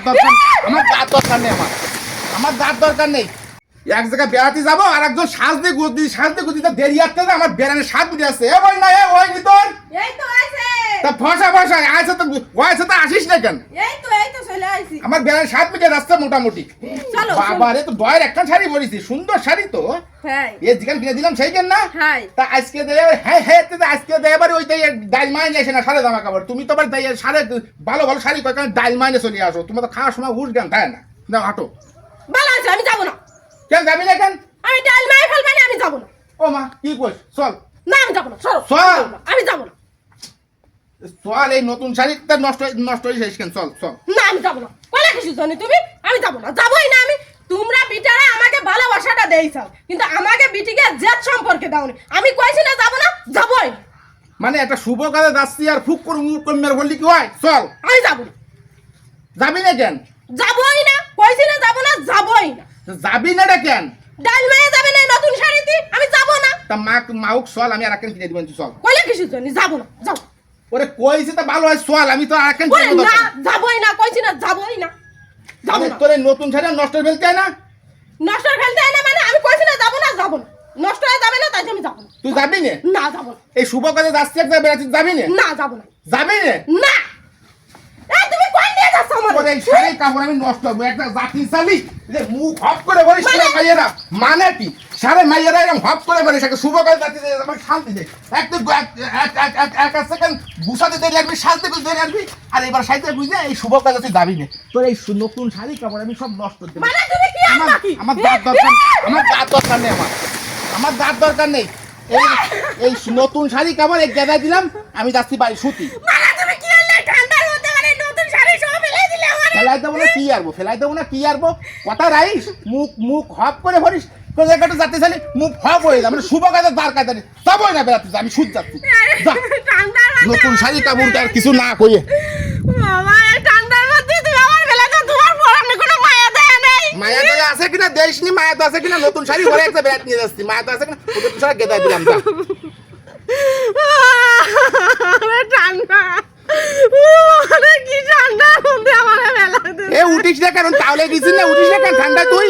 দরকার আমার দাঁত দরকার নেই আমার দাঁত দরকার নেই এক জায়গায় বেড়াতে যাবো আর একজন সাজতে গুদি দেরি আসতে না আমার বেড়ানোর স্বাদ মিটে আসছে এ ভাই না এ ওই ভিতর এই তো আইছে তা ফসা আছে তো আসিস না কেন এই তো চলে আইছি আমার বেড়ানোর স্বাদ মিটে রাস্তা মোটামুটি চলো বাবা রে তো দয়ের একটা শাড়ি পরেছি সুন্দর শাড়ি তো হ্যাঁ এ যেখানে কিনে দিলাম সেই কেন না হ্যাঁ তা আজকে দে হ্যাঁ আজকে দে এবার ওই ডাইল মাইনে এসে না সাড়ে জামা কাপড় তুমি তো আবার সাড়ে ভালো শাড়ি কয়েক ডাইল মাইনে চলে আসো তোমার তো খাওয়ার সময় হুশ জ্ঞান তাই না হাঁটো ভালো আছে আমি যাব না কেন যাবি না কেন আমি ডাল মাই ফেলবে না আমি যাব না ও মা কি কইস চল না আমি যাব না চল চল আমি যাব না চল এই নতুন শাড়িটা নষ্ট হয়ে শেষ কেন চল না আমি যাব না কলা কিছু জানি তুমি আমি যাব না যাবই না আমি তোমরা বিটারা আমাকে ভালোবাসাটা দেইছো কিন্তু আমাকে বিটিকে জেদ সম্পর্কে দাওনি আমি কইছি না যাব না যাবই মানে একটা শুভ কাজে যাচ্ছি আর ফুক করে মুখ করে মেরে বললি কি হয় চল আমি যাব না যাবি না কেন যাবই না কইছি না যাব না যাবই না যাবি না রে কেন ডাল মায়ে যাবে না নতুন শাড়িতে আমি যাব না তা মাউক চল আমি আর একখান কিনে দিবেন চল কলা কিছু জানি যাব না যাও ওরে কইছে তা ভালো হয় চল আমি তো আর একখান বলে না যাবই না কইছি না যাবই না যাব না তোর এই নতুন শাড়ি নষ্ট হয়ে ফেলতে হয় না নষ্ট ফেলতে হয় না মানে আমি কইছি না যাব না নষ্ট হয়ে যাবে না তাই আমি যাব না তুই যাবি না না যাব না এই শুভ কাজে যাচ্ছি এক জায়গায় বেড়াচ্ছি যাবি না না যাব না যাবি না না এই তুমি কোন নিয়ে যাচ্ছ আমার ওরে এই শাড়ি কাপড় আমি নষ্ট হবে একটা জাতি চালি যে মুখ হপ করে বলিস মানে- মাইয়েরা মানে কি সারে মাইয়েরা এরকম হপ করে বলিস একটা শুভ কাজে যাচ্ছি আমার শান্তি নেই একটু এক সেকেন্ড গুছাতে দেরি আসবি শান্তি করে দেরি আসবি আর এবার সাইতে বুঝে এই শুভ কাজে তুই যাবি না তোর এই নতুন শাড়ি কাপড় আমি সব নষ্ট করে দেবো মানে তুমি কি আমার আনবা কি আমার দাঁত দরকার আমার দাঁত দরকার নেই আমার দাঁত দরকার নেই এই নতুন শাড়ি কাপড় এক জায়গায় দিলাম আমি যাচ্ছি বাড়ি সুতি মানে তুমি কি আনলে ঠান্ডার মধ্যে মানে নতুন শাড়ি সব ফেলে দিলে আমার ফেলাই দেবো না কি আরবো কথা রাইস মুখ হপ করে ভরিস তোর জায়গাটা যাতে চালি মুখ হপ হয়ে যাবে শুভ কাজে দরকার জানি যাবোই না বেড়াতে আমি সুদ যাচ্ছি যা ঠান্ডার মধ্যে নতুন শাড়ি কাপড় আর কিছু না কইয়ে বাবা এই ঠান্ডার মধ্যে তুমি আমার ফেলে দাও তোমার পরনে কোনো মায়া দয়া নেই মায়া তো আছে কিনা দেশনি মায়া তো আছে কিনা নতুন শাড়ি ঘরে একটা বেড়াতে নিয়ে যাচ্ছি মায়া তো আছে কিনা নতুন শাড়ি গেদাই দিলাম যা ঠান্ডা কি ঠান্ডার মধ্যে আমার ফেলা এ উঠিস না কারণ তাহলে গেছিস না উঠিস না কেন ঠান্ডা তুই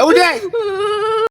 উঠে আয়